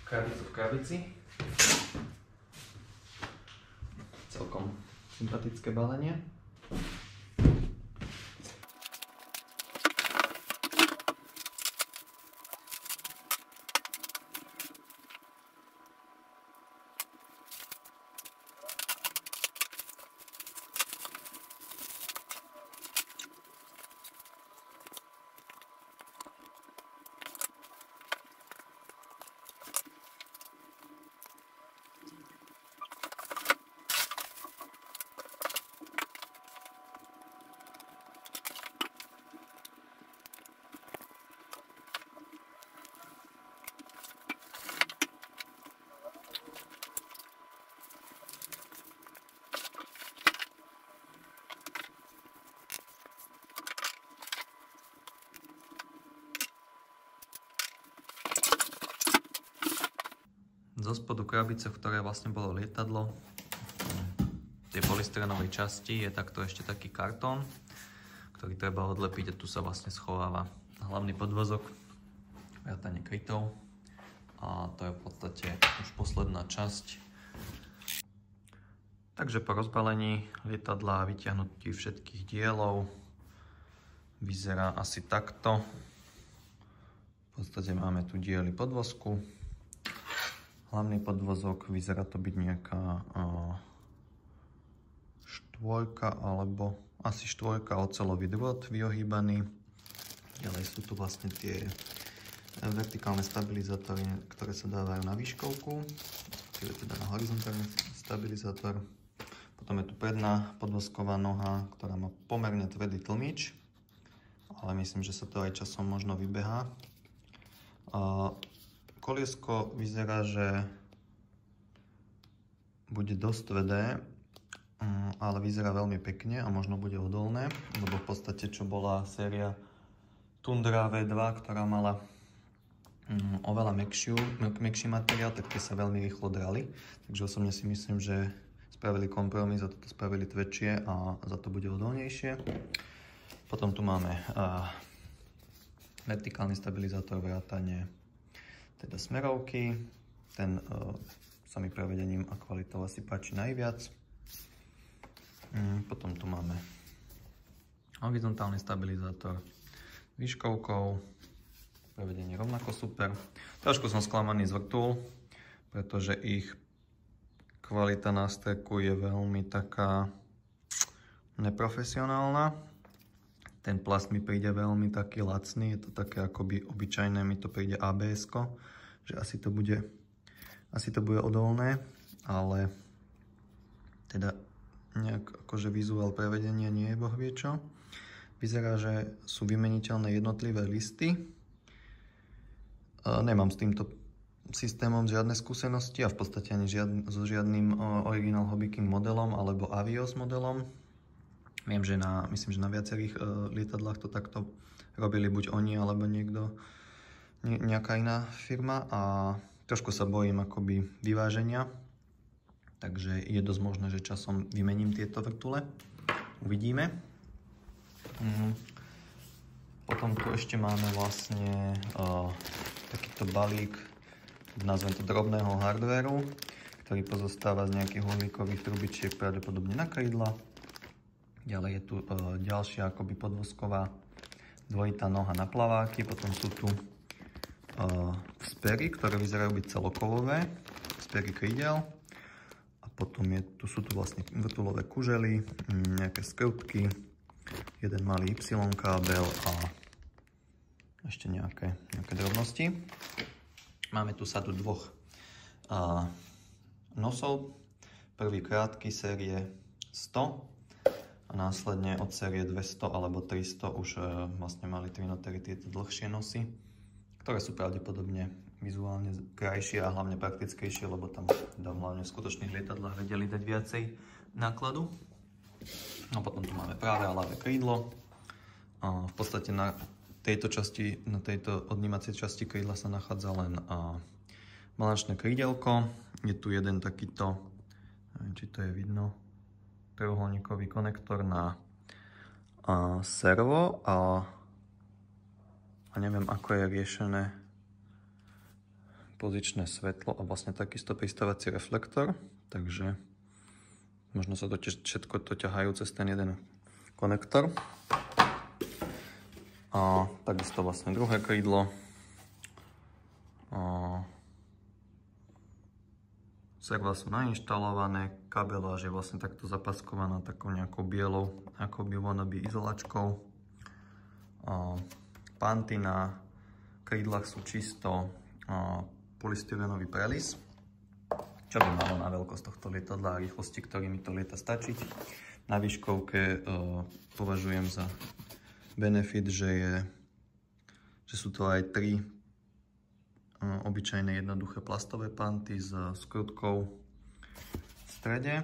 krabicu v krabici. Celkom sympatické balenie. Zo spodu krabice, v ktorej vlastne bolo lietadlo, tej polystyrenovej časti, je takto ešte taký kartón, ktorý treba odlepiť a tu sa vlastne schováva hlavný podvozok, vrátane krytov. A to je v podstate už posledná časť. Takže po rozbalení lietadla a vyťahnutí všetkých dielov vyzerá asi takto. V podstate máme tu diely podvozku. Hlavný podvozok, vyzerá to byť nejaká štvorka alebo asi štvorka, oceľový drôt vyohýbaný. Ďalej sú tu vlastne tie vertikálne stabilizátory, ktoré sa dávajú na výškovku, teda na horizontálny stabilizátor. Potom je tu predná podvozková noha, ktorá má pomerne tvrdý tlmič, ale myslím, že sa to aj časom možno vybehá. Koliesko vyzerá, že bude dosť tvrdé, ale vyzerá veľmi pekne a možno bude odolné, lebo v podstate čo bola séria Tundra V2, ktorá mala oveľa mäkší materiál, tak tie sa veľmi rýchlo drali. Takže osobne si myslím, že spravili kompromis a toto spravili tvrdšie a za to bude odolnejšie. Potom tu máme vertikálny stabilizátor vrátane teda smerovky. Ten sa mi prevedením a kvalitou asi páči najviac. Potom tu máme horizontálny stabilizátor výškovkou. Prevedenie rovnako super. Trošku som sklamaný z vrtul, pretože ich kvalita na steku je veľmi taká neprofesionálna. Ten plast mi príde veľmi taký lacný, je to také akoby obyčajné, mi to príde ABS-ko, že asi to bude odolné, ale teda nejak akože vizuál prevedenia nie je bohvie čo. Vyzerá, že sú vymeniteľné jednotlivé listy. Nemám s týmto systémom žiadne skúsenosti a v podstate ani so žiadnym Original Hobby King modelom alebo Avios modelom. Viem, že myslím, že na viacerých lietadlách to takto robili buď oni, alebo nejaká iná firma a trošku sa bojím akoby vyváženia, takže je dosť možné, že časom vymením tieto vrtule. Uvidíme. Potom tu ešte máme vlastne takýto balík, nazvem to drobného hardvéru, ktorý pozostáva z nejakých uhlíkových trubičiek, pravdepodobne na krydla. Ďalej je tu ďalšia akoby podvozková dvojitá noha na plaváky. Potom sú tu spery, ktoré vyzerajú byť celokovové, spery krídel. A potom sú tu vlastne vrtulové kužely, nejaké skrutky, jeden malý Y kábel a ešte nejaké drobnosti. Máme tu sadu dvoch nosov. Prvý krátky série 100. A následne od série 200 alebo 300 už vlastne mali Trinotery tieto dlhšie nosy, ktoré sú pravdepodobne vizuálne krajšie a hlavne praktickejšie, lebo tam hlavne v skutočných lietadlách vedeli dať viacej nákladu. No potom tu máme práve a ľavé krídlo. V podstate na tejto odnímacej časti krídla sa nachádza len balančné krídelko. Je tu jeden takýto, neviem, či to je vidno, trojuholníkový konektor na servo a neviem, ako je riešené pozičné svetlo a vlastne takisto pristávací reflektor, takže možno sa to tiež všetko to ťahajú cez ten jeden konektor. A takisto vlastne druhé krídlo. Serva sú nainštalované, kabeláž je vlastne takto zapaskovaná takou nejakou bielou, ako by wannabe izolačkou. Panty na krídlach sú čisto polystyrenový prelis, čo by malo na veľkosť tohto lietadla a rýchlosti, ktorými to lieta, stačiť. Na výškovke považujem za benefit, že sú to aj 3 obyčajné jednoduché plastové panty s skrutkou v strede.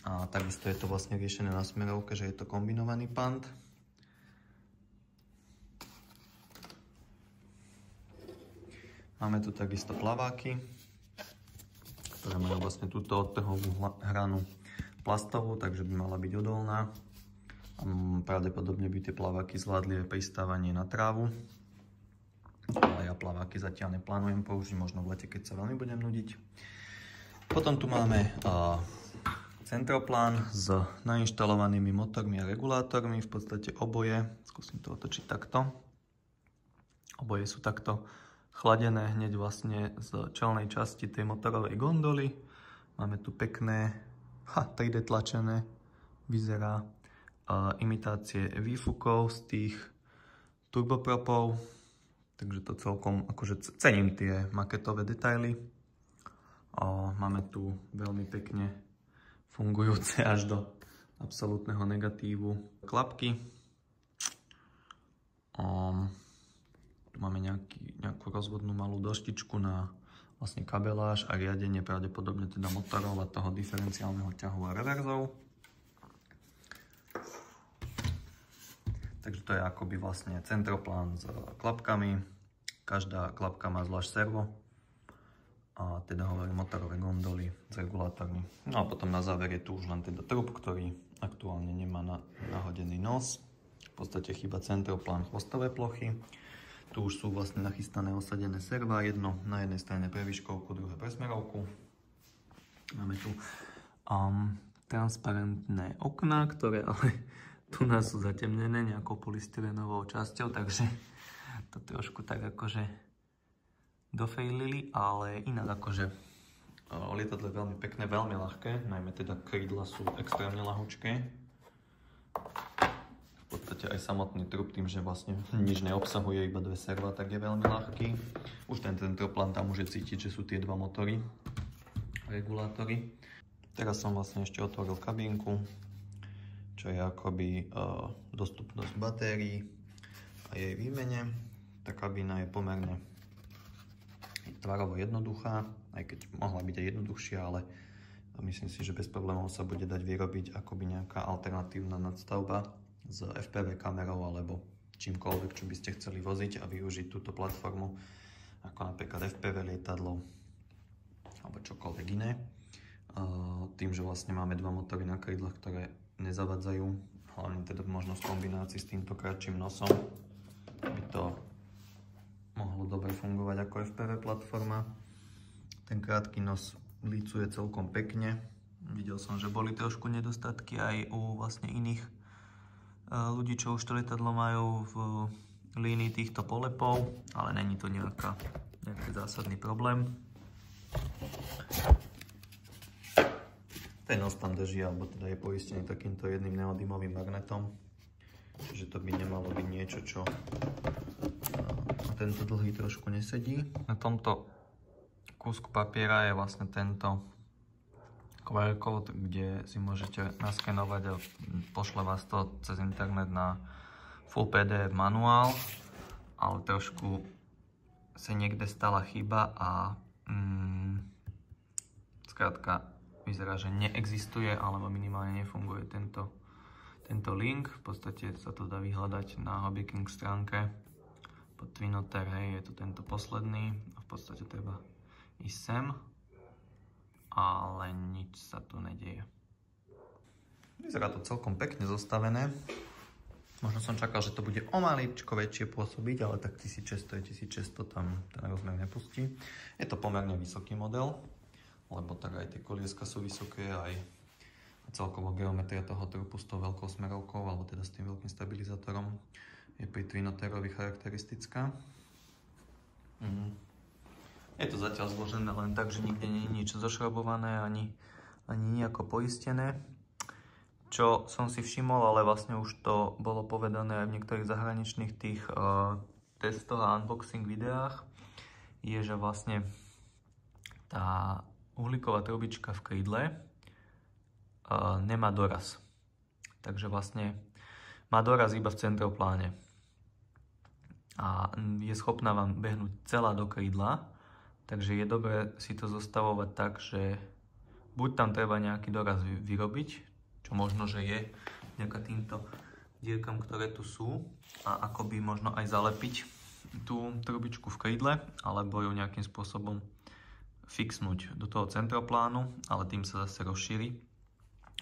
A takisto je to vlastne riešené na smerovke, že je to kombinovaný pant. Máme tu takisto plaváky, ktoré majú vlastne túto odtrhovú hranu plastovú, takže by mala byť odolná. A pravdepodobne by tie plaváky zvládli aj pristávanie na trávu. Ale ja plaváky zatiaľ neplánujem použiť, možno v lete, keď sa veľmi budem nudiť. Potom tu máme centroplán s nainštalovanými motormi a regulátormi, v podstate oboje. Skúsim to otočiť takto. Oboje sú takto chladené hneď vlastne z čelnej časti tej motorovej gondoly. Máme tu pekné 3D tlačené, vyzerá imitácie výfukov z tých turbopropov. Takže to celkom, akože cením tie maketové detaily. Máme tu veľmi pekne fungujúce až do absolútneho negatívu klapky. Tu máme nejakú rozvodnú malú doštičku na vlastne kabeláž a riadenie pravdepodobne teda motorov a toho diferenciálneho ťahu a reverzov. Takže to je akoby vlastne centroplán s klapkami. Každá klapka má zvlášť servo. A teda hovorím motorové gondoly s regulátormi. No a potom na záver je tu už len teda trup, ktorý aktuálne nemá nahodený nos. V podstate chýba centroplán, chvostové plochy. Tu už sú vlastne nachystané osadené serva. Jedno na jednej strane pre výškovku, druhé pre smerovku. Máme tu transparentné okná, ktoré ale tu nás sú zatemnené nejakou polystyrenovou časťou, takže to trošku tak akože dofejlili, ale inak akože lietadlo je veľmi pekné, veľmi ľahké, najmä teda krídla sú extrémne ľahučké. V podstate aj samotný trup tým, že vlastne nič neobsahuje, iba 2 serva, tak je veľmi ľahký. Už ten centroplán tam môže cítiť, že sú tie 2 motory, regulátory. Teraz som vlastne ešte otvoril kabínku, čo je akoby dostupnosť batérií a jej výmene. Tá kabína je pomerne tvarovo jednoduchá, aj keď mohla byť aj jednoduchšia, ale myslím si, že bez problémov sa bude dať vyrobiť akoby nejaká alternatívna nadstavba s FPV kamerou alebo čímkoľvek, čo by ste chceli voziť a využiť túto platformu ako napríklad FPV lietadlo alebo čokoľvek iné. Tým, že vlastne máme 2 motory na krídlach, ktoré nezavadzajú, hlavne teda možno v kombinácii s týmto kratším nosom, by to mohlo dobre fungovať ako FPV platforma. Ten krátky nos lícuje celkom pekne. Videl som, že boli trošku nedostatky aj u vlastne iných ľudí, čo už to lietadlo majú v línii týchto polepov, ale není to nejaký zásadný problém. Ten nos tam drží, alebo teda je poistený takýmto jedným neodymovým magnetom. Čiže to by nemalo byť niečo, čo tento dlhý trošku nesedí. Na tomto kúsku papiera je vlastne tento QR kód, kde si môžete naskenovať a pošle vás to cez internet na full PDF manuál, ale trošku sa niekde stala chyba a skrátka vyzerá, že neexistuje alebo minimálne nefunguje tento link. V podstate sa to dá vyhľadať na HobbyKing stránke pod Twinoter, hej, je to tento posledný a v podstate treba ísť sem, ale nič sa tu nedieje. Vyzerá to celkom pekne zostavené. Možno som čakal, že to bude o maličko väčšie pôsobiť, ale tak 1600 je 1600, tam ten rozmer nepustí. Je to pomerne vysoký model, lebo tak aj tie kolieska sú vysoké, aj celkovo geometria toho trupu s tou veľkou smerovkou, alebo teda s tým veľkým stabilizátorom je pri Twinoterovi charakteristická. Je to zatiaľ zložené len tak, že nikde nie je nič zošrobované ani nejako poistené. Čo som si všimol, ale vlastne už to bolo povedané aj v niektorých zahraničných tých testoch a unboxing videách, je, že vlastne tá uhlíková trubička v krídle nemá doraz. Takže vlastne má doraz iba v centropláne. A je schopná vám behnúť celá do krídla, takže je dobré si to zostavovať tak, že buď tam treba nejaký doraz vyrobiť, čo možno, že je vďaka týmto dierkam, ktoré tu sú, a akoby možno aj zalepiť tú trubičku v krídle, alebo ju nejakým spôsobom fixnúť do toho centroplánu, ale tým sa zase rozšíri,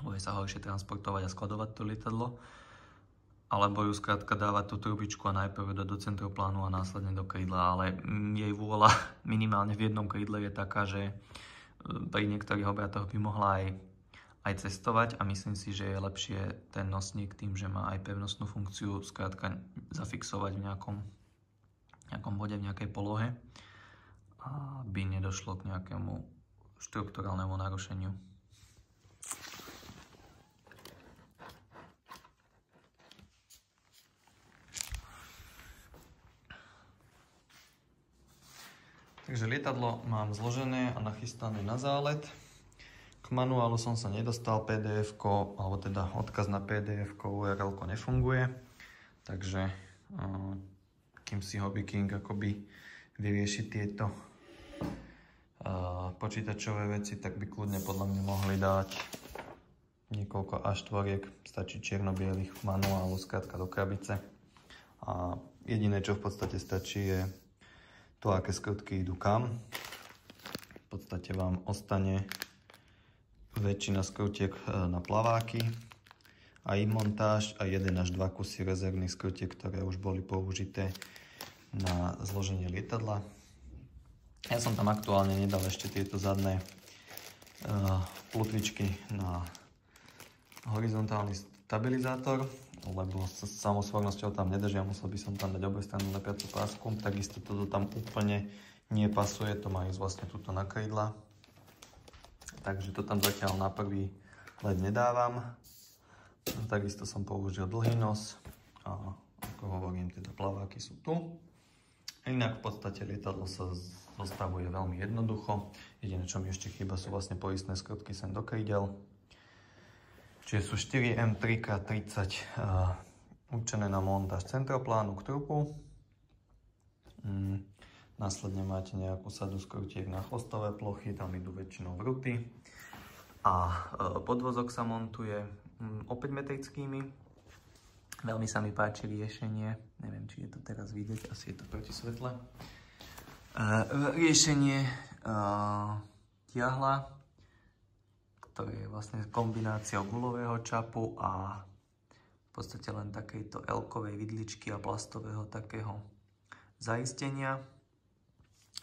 bude sa horšie transportovať a skladovať to lietadlo, alebo ju skrátka dávať tú trubičku a najprv dať do centroplánu a následne do krídla, ale jej vôľa minimálne v jednom krídle je taká, že pri niektorých obratoch by mohla aj cestovať, a myslím si, že je lepšie ten nosník tým, že má aj pevnostnú funkciu, skrátka zafixovať v nejakom bode, v nejakej polohe, aby nedošlo k nejakému štrukturálnemu narušeniu. Takže lietadlo mám zložené a nachystané na zálet. K manuálu som sa nedostal, PDF-ko, alebo teda odkaz na PDF-ko, URL-ko nefunguje. Takže kým si Hobby King akoby vyrieši tieto počítačové veci, tak by kľudne podľa mňa mohli dať niekoľko A4, stačí čierno-bielých manuálu, skrátka do krabice. A jediné, čo v podstate stačí, je to, aké skrutky idú kam. V podstate vám ostane väčšina skrutiek na plaváky a im montáž a 1 až 2 kusy rezervných skrutiek, ktoré už boli použité na zloženie lietadla. Ja som tam aktuálne nedal ešte tieto zadné plutvičky na horizontálny stabilizátor, lebo s samosvornosťou tam nedržia, musel by som tam dať obojstrannú lepiacu pásku. Takisto toto tam úplne nepasuje, to má ísť vlastne tuto na krídla. Takže to tam zatiaľ na prvý let nedávam. Takisto som použil dlhý nos a ako hovorím, teda plaváky sú tu. Inak v podstate lietadlo sa zostavuje veľmi jednoducho. Jediné, čo mi ešte chýba, sú vlastne poistné skrutky sem do krídel. Čiže sú 4 M3x30 určené na montáž centroplánu k trupu. Následne máte nejakú sadu skrutiek na chvostové plochy, tam idú väčšinou vruty. A podvozok sa montuje opäť metrickými. Veľmi sa mi páči riešenie, neviem, či je to teraz vidieť, asi je to proti svetle. Riešenie tiahla, ktoré je vlastne kombináciou guľového čapu a v podstate len takejto L-kovej vidličky a plastového takého zaistenia.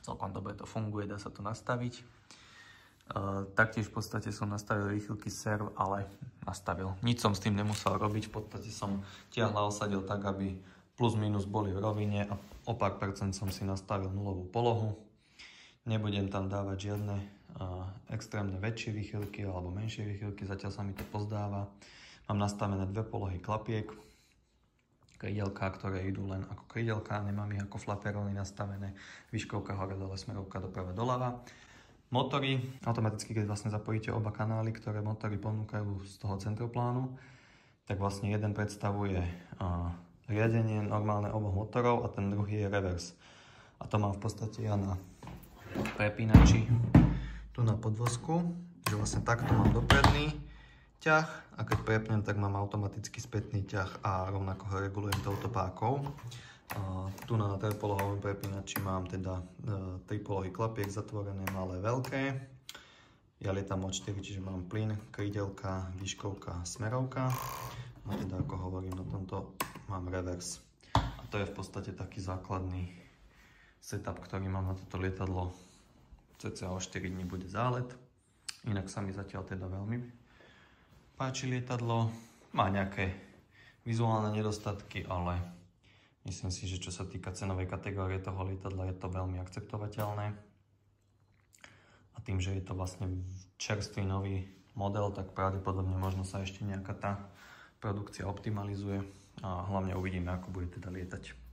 Celkom dobre to funguje, dá sa to nastaviť. Taktiež v podstate som nastavil výchylky serv, ale nastavil. Nič som s tým nemusel robiť, v podstate som tiahla osadil tak, aby plus minus boli v rovine a o pár percent som si nastavil nulovú polohu. Nebudem tam dávať žiadne extrémne väčšie výchylky alebo menšie výchylky, zatiaľ sa mi to pozdáva. Mám nastavené 2 polohy klapiek, krídelká, ktoré idú len ako krídelká, nemám ich ako flaperóny nastavené, výškovka hore-dole, smerovka doprava-doľava. Motory, automaticky keď vlastne zapojíte oba kanály, ktoré motory ponúkajú z toho centroplánu, tak vlastne jeden predstavuje riadenie normálne oboch motorov a ten druhý je reverse. A to mám v podstate ja na prepínači tu na podvozku, že vlastne takto mám dopredný ťah a keď prepnem, tak mám automaticky spätný ťah a rovnako ho regulujem touto pákou. Tu na trojpolohovom prepínači mám teda 3 polohy klapiek, zatvorené, malé, veľké. Ja lietam od 4, čiže mám plyn, krídelka, výškovka, smerovka. A teda ako hovorím, na tomto mám revers. A to je v podstate taký základný setup, ktorý mám na toto lietadlo. Cca o 4 dní bude zálet. Inak sa mi zatiaľ teda veľmi páči lietadlo. Má nejaké vizuálne nedostatky, ale myslím si, že čo sa týka cenovej kategórie toho lietadla, je to veľmi akceptovateľné. A tým, že je to vlastne čerstvý nový model, tak pravdepodobne možno sa ešte nejaká tá produkcia optimalizuje a hlavne uvidíme, ako bude teda lietať.